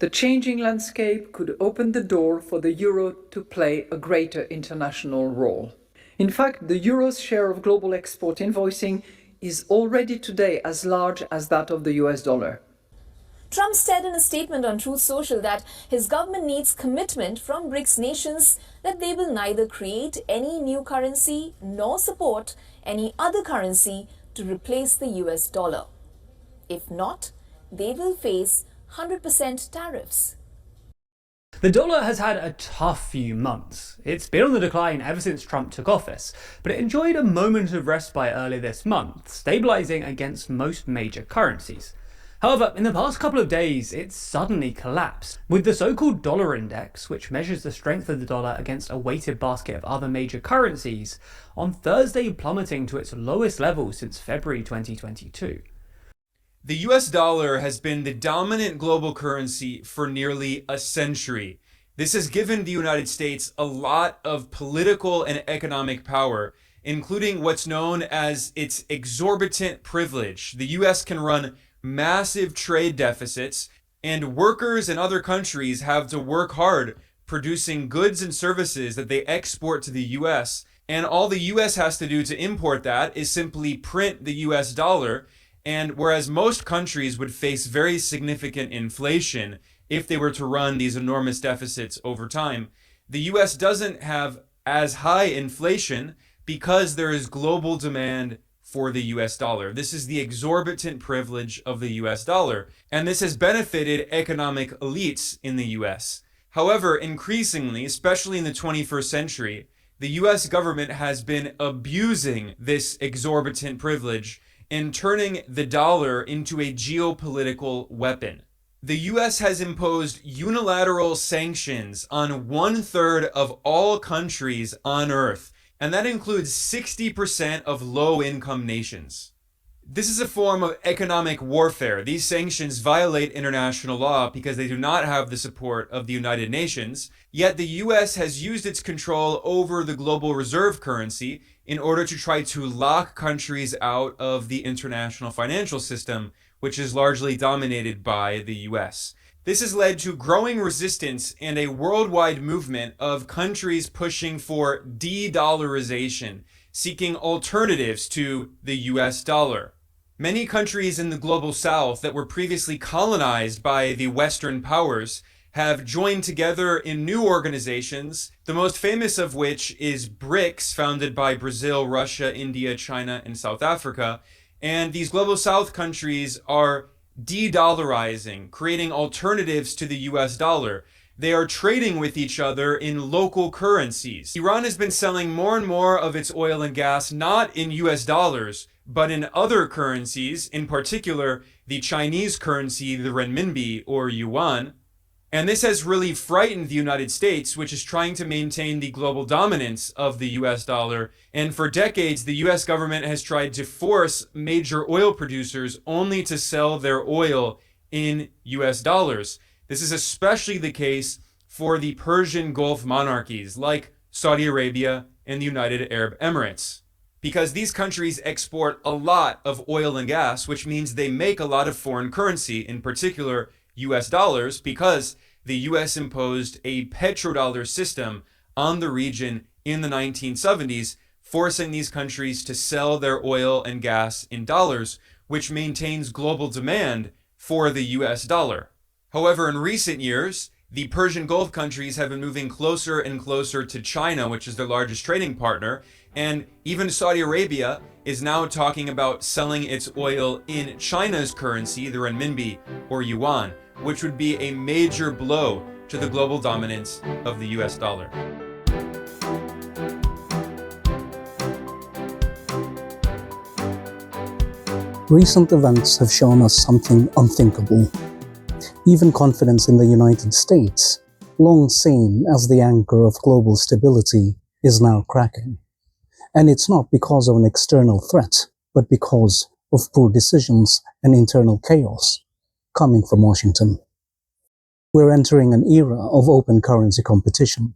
The changing landscape could open the door for the euro to play a greater international role. In fact, the euro's share of global export invoicing is already today as large as that of the US dollar. Trump said in a statement on Truth Social that his government needs commitment from BRICS nations that they will neither create any new currency nor support any other currency to replace the US dollar. If not, they will face 100% tariffs. The dollar has had a tough few months. It's been on the decline ever since Trump took office, but it enjoyed a moment of respite earlier this month, stabilising against most major currencies. However, in the past couple of days, it's suddenly collapsed, with the so-called dollar index, which measures the strength of the dollar against a weighted basket of other major currencies, on Thursday plummeting to its lowest level since February 2022. The US dollar has been the dominant global currency for nearly a century. This has given the United States a lot of political and economic power, including what's known as its exorbitant privilege. The US can run massive trade deficits, and workers in other countries have to work hard producing goods and services that they export to the US. And all the US has to do to import that is simply print the US dollar. And whereas most countries would face very significant inflation if they were to run these enormous deficits over time, the US doesn't have as high inflation because there is global demand for the US dollar. This is the exorbitant privilege of the US dollar, and this has benefited economic elites in the US. However, increasingly, especially in the 21st century, the US government has been abusing this exorbitant privilege and turning the dollar into a geopolitical weapon. The US has imposed unilateral sanctions on 1/3 of all countries on Earth, and that includes 60% of low-income nations. This is a form of economic warfare. These sanctions violate international law because they do not have the support of the United Nations, yet the US has used its control over the global reserve currency in order to try to lock countries out of the international financial system, which is largely dominated by the US. This has led to growing resistance and a worldwide movement of countries pushing for de-dollarization, seeking alternatives to the US dollar. Many countries in the global south that were previously colonized by the Western powers have joined together in new organizations, the most famous of which is BRICS, founded by Brazil, Russia, India, China, and South Africa. And these global south countries are de-dollarizing, creating alternatives to the US dollar. They are trading with each other in local currencies. Iran has been selling more and more of its oil and gas not in US dollars, but in other currencies, in particular the Chinese currency, the renminbi or yuan. And this has really frightened the United States, which is trying to maintain the global dominance of the US dollar. And for decades, the US government has tried to force major oil producers only to sell their oil in US dollars. This is especially the case for the Persian Gulf monarchies like Saudi Arabia and the United Arab Emirates, because these countries export a lot of oil and gas, which means they make a lot of foreign currency, in particular US dollars, because the US imposed a petrodollar system on the region in the 1970s, forcing these countries to sell their oil and gas in dollars, which maintains global demand for the US dollar. However, in recent years, the Persian Gulf countries have been moving closer and closer to China, which is their largest trading partner, and even Saudi Arabia is now talking about selling its oil in China's currency, the renminbi or yuan, which would be a major blow to the global dominance of the US dollar. Recent events have shown us something unthinkable. Even confidence in the United States, long seen as the anchor of global stability, is now cracking. And it's not because of an external threat, but because of poor decisions and internal chaos coming from Washington. We're entering an era of open currency competition.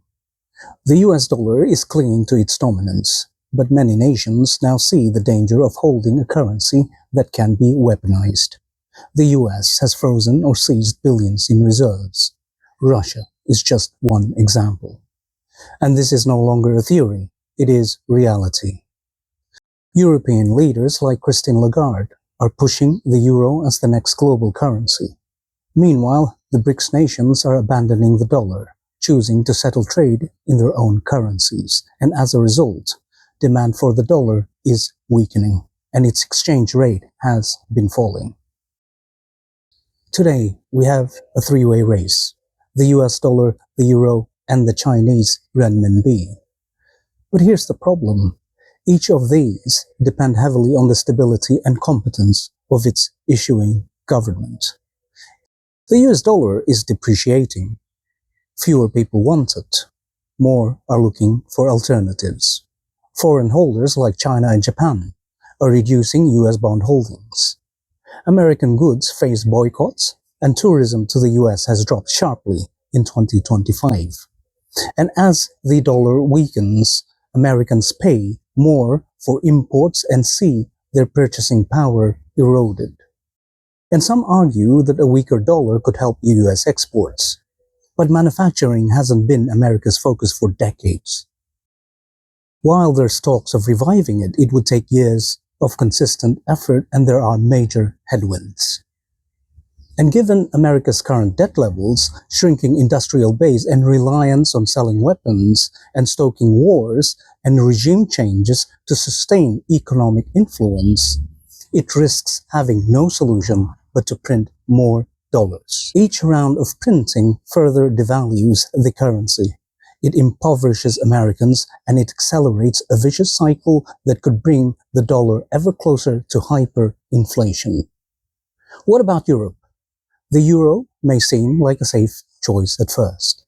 The US dollar is clinging to its dominance, but many nations now see the danger of holding a currency that can be weaponized. The US has frozen or seized billions in reserves. Russia is just one example. And this is no longer a theory, it is reality. European leaders like Christine Lagarde are pushing the euro as the next global currency. Meanwhile, the BRICS nations are abandoning the dollar, choosing to settle trade in their own currencies, and as a result, demand for the dollar is weakening, and its exchange rate has been falling. Today, we have a three-way race: the US dollar, the euro, and the Chinese Renminbi. But here's the problem. Each of these depend heavily on the stability and competence of its issuing government. The US dollar is depreciating. Fewer people want it. More are looking for alternatives. Foreign holders like China and Japan are reducing US bond holdings. American goods face boycotts, and tourism to the US has dropped sharply in 2025. And as the dollar weakens, Americans pay more for imports and see their purchasing power eroded. And some argue that a weaker dollar could help US exports. But manufacturing hasn't been America's focus for decades. While there's talks of reviving it, it would take years of consistent effort, and there are major headwinds. And given America's current debt levels, shrinking industrial base, and reliance on selling weapons and stoking wars and regime changes to sustain economic influence, it risks having no solution but to print more dollars. Each round of printing further devalues the currency. It impoverishes Americans, and it accelerates a vicious cycle that could bring the dollar ever closer to hyperinflation. What about Europe? The euro may seem like a safe choice at first.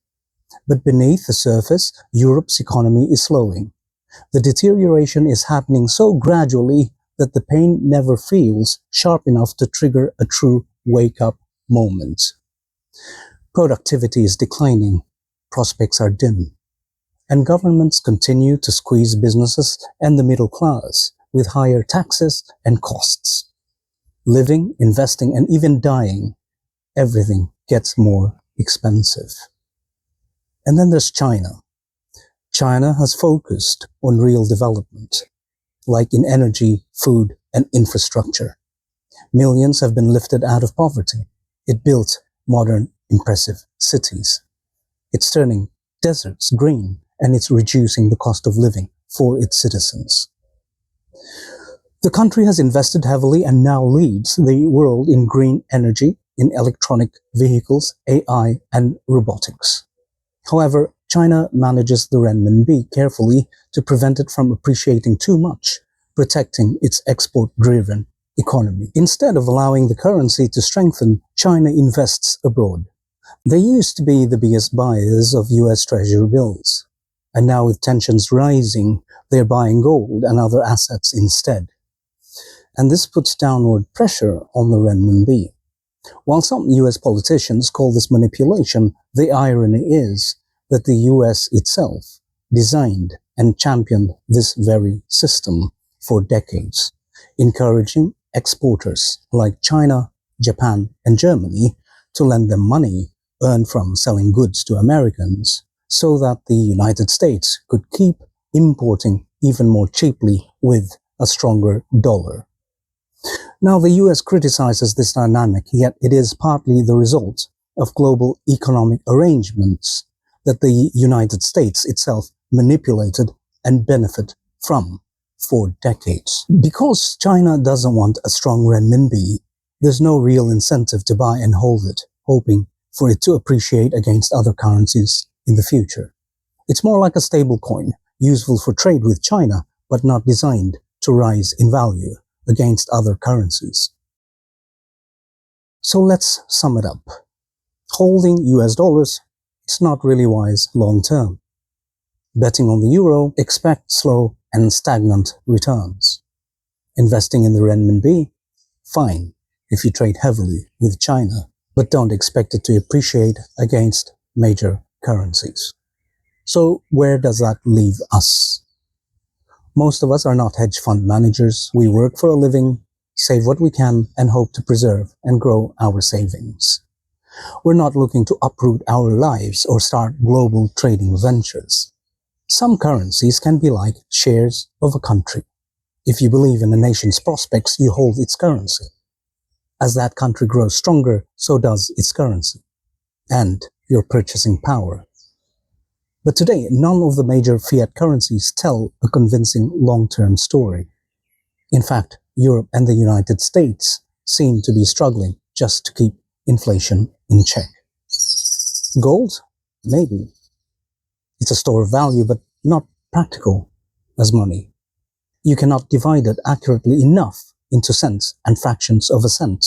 But beneath the surface, Europe's economy is slowing. The deterioration is happening so gradually that the pain never feels sharp enough to trigger a true wake-up moment. Productivity is declining, prospects are dim, and governments continue to squeeze businesses and the middle class with higher taxes and costs. Living, investing, and even dying, everything gets more expensive. And then there's China. China has focused on real development, like in energy, food, and infrastructure. Millions have been lifted out of poverty. It built modern, impressive cities. It's turning deserts green, and it's reducing the cost of living for its citizens. The country has invested heavily and now leads the world in green energy, in electronic vehicles, AI, and robotics. However, China manages the renminbi carefully to prevent it from appreciating too much, protecting its export-driven economy. Instead of allowing the currency to strengthen, China invests abroad. They used to be the biggest buyers of US Treasury bills, and now with tensions rising, they're buying gold and other assets instead. And this puts downward pressure on the renminbi. While some US politicians call this manipulation, the irony is that the US itself designed and championed this very system for decades, encouraging exporters like China, Japan, and Germany to lend them money earned from selling goods to Americans so that the United States could keep importing even more cheaply with a stronger dollar. Now, the US criticizes this dynamic, yet it is partly the result of global economic arrangements that the United States itself manipulated and benefit from for decades. Because China doesn't want a strong renminbi, there's no real incentive to buy and hold it, hoping for it to appreciate against other currencies in the future. It's more like a stable coin, useful for trade with China, but not designed to rise in value against other currencies. So let's sum it up. Holding US dollars, it's not really wise long term. Betting on the euro, expect slow and stagnant returns. Investing in the renminbi, fine if you trade heavily with China, but don't expect it to appreciate against major currencies. So where does that leave us? Most of us are not hedge fund managers. We work for a living, save what we can, and hope to preserve and grow our savings. We're not looking to uproot our lives or start global trading ventures. Some currencies can be like shares of a country. If you believe in a nation's prospects, you hold its currency. As that country grows stronger, so does its currency and your purchasing power. But today, none of the major fiat currencies tell a convincing long-term story. In fact, Europe and the United States seem to be struggling just to keep inflation in check. Gold? Maybe. It's a store of value, but not practical as money. You cannot divide it accurately enough into cents and fractions of a cent,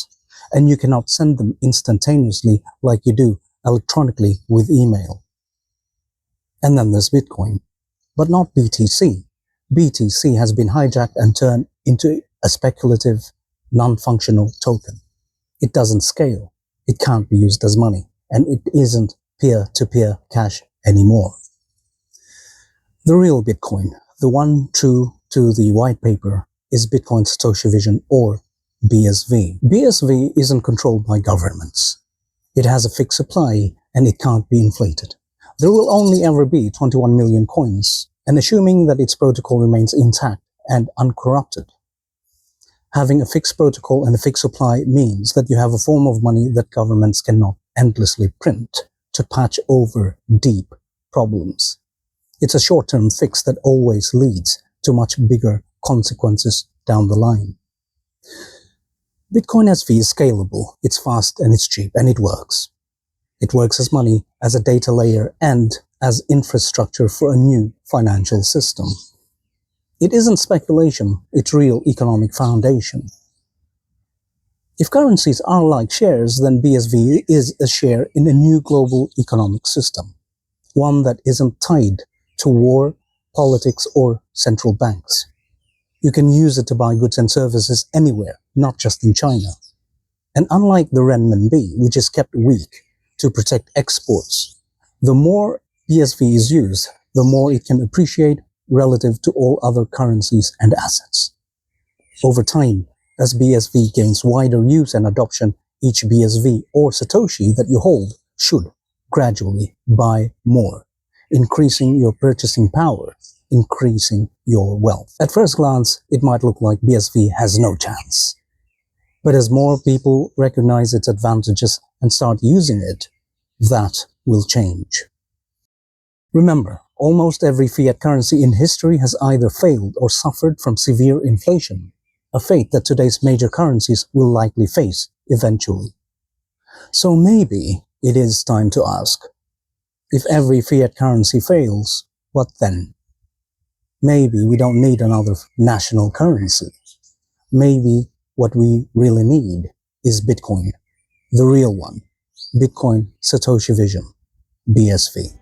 and you cannot send them instantaneously like you do electronically with email. And then there's Bitcoin, but not BTC. BTC has been hijacked and turned into a speculative, non-functional token. It doesn't scale, it can't be used as money, and it isn't peer-to-peer cash anymore. The real Bitcoin, the one true to the white paper, is Bitcoin Satoshi Vision, or BSV. BSV isn't controlled by governments. It has a fixed supply and it can't be inflated. There will only ever be 21 million coins, and assuming that its protocol remains intact and uncorrupted. Having a fixed protocol and a fixed supply means that you have a form of money that governments cannot endlessly print to patch over deep problems. It's a short-term fix that always leads to much bigger consequences down the line. Bitcoin SV is scalable, it's fast and it's cheap, and it works. It works as money, as a data layer, and as infrastructure for a new financial system. It isn't speculation, it's real economic foundation. If currencies are like shares, then BSV is a share in a new global economic system, one that isn't tied to war, politics, or central banks. You can use it to buy goods and services anywhere, not just in China. And unlike the renminbi, which is kept weak to protect exports, the more BSV is used, the more it can appreciate relative to all other currencies and assets. Over time, as BSV gains wider use and adoption, each BSV or Satoshi that you hold should gradually buy more, increasing your purchasing power, increasing your wealth. At first glance, it might look like BSV has no chance. But as more people recognize its advantages and start using it, that will change. Remember, almost every fiat currency in history has either failed or suffered from severe inflation, a fate that today's major currencies will likely face eventually. So maybe it is time to ask, if every fiat currency fails, what then? Maybe we don't need another national currency. Maybe what we really need is Bitcoin, the real one. Bitcoin Satoshi Vision, BSV.